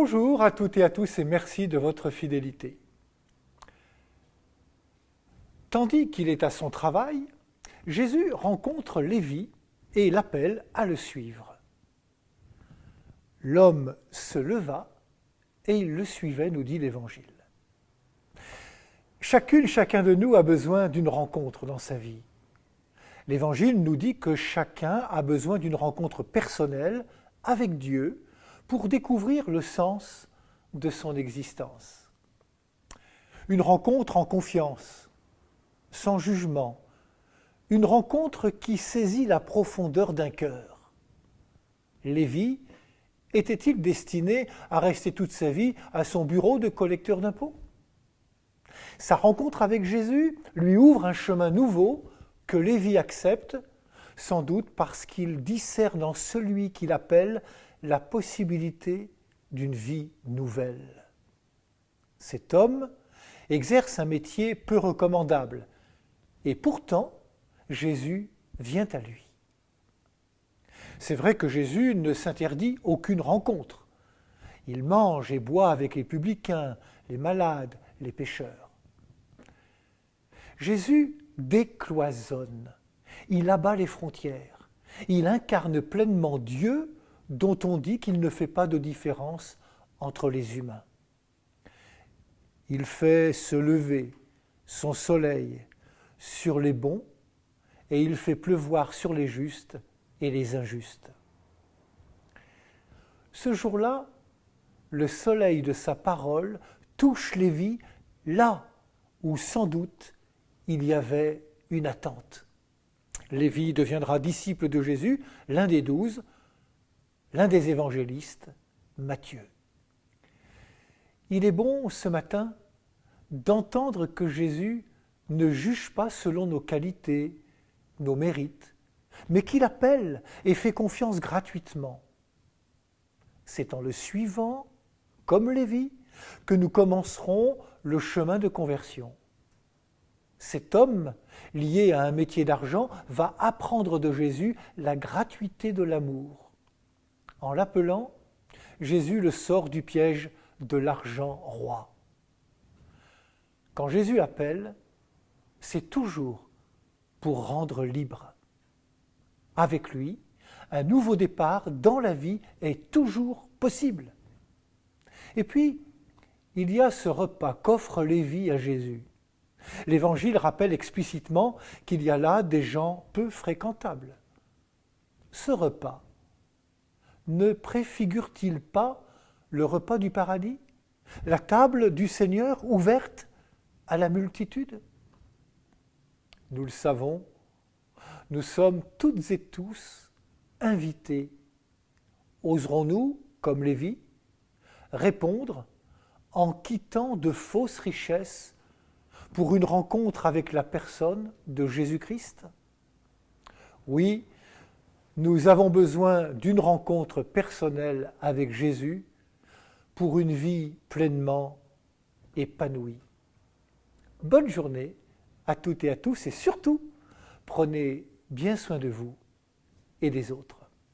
Bonjour à toutes et à tous et merci de votre fidélité. Tandis qu'il est à son travail, Jésus rencontre Lévi et l'appelle à le suivre. L'homme se leva et il le suivait, nous dit l'Évangile. Chacun de nous a besoin d'une rencontre dans sa vie. L'Évangile nous dit que chacun a besoin d'une rencontre personnelle avec Dieu pour découvrir le sens de son existence. Une rencontre en confiance, sans jugement, une rencontre qui saisit la profondeur d'un cœur. Lévi était-il destiné à rester toute sa vie à son bureau de collecteur d'impôts ? Sa rencontre avec Jésus lui ouvre un chemin nouveau que Lévi accepte, sans doute parce qu'il discerne en celui qu'il appelle la possibilité d'une vie nouvelle. Cet homme exerce un métier peu recommandable, et pourtant Jésus vient à lui. C'est vrai que Jésus ne s'interdit aucune rencontre. Il mange et boit avec les publicains, les malades, les pécheurs. Jésus décloisonne, il abat les frontières, il incarne pleinement Dieu dont on dit qu'il ne fait pas de différence entre les humains. Il fait se lever son soleil sur les bons et il fait pleuvoir sur les justes et les injustes. Ce jour-là, le soleil de sa parole touche Lévi là où sans doute il y avait une attente. Lévi deviendra disciple de Jésus, l'un des 12, l'un des évangélistes, Matthieu. Il est bon ce matin d'entendre que Jésus ne juge pas selon nos qualités, nos mérites, mais qu'il appelle et fait confiance gratuitement. C'est en le suivant, comme Lévi, que nous commencerons le chemin de conversion. Cet homme, lié à un métier d'argent, va apprendre de Jésus la gratuité de l'amour. En l'appelant, Jésus le sort du piège de l'argent roi. Quand Jésus appelle, c'est toujours pour rendre libre. Avec lui, un nouveau départ dans la vie est toujours possible. Et puis, il y a ce repas qu'offre Lévi à Jésus. L'Évangile rappelle explicitement qu'il y a là des gens peu fréquentables. Ce repas ne préfigure-t-il pas le repas du paradis, la table du Seigneur ouverte à la multitude ? Nous le savons, nous sommes toutes et tous invités. Oserons-nous, comme Lévi, répondre en quittant de fausses richesses pour une rencontre avec la personne de Jésus-Christ ? Oui, nous avons besoin d'une rencontre personnelle avec Jésus pour une vie pleinement épanouie. Bonne journée à toutes et à tous et surtout, prenez bien soin de vous et des autres.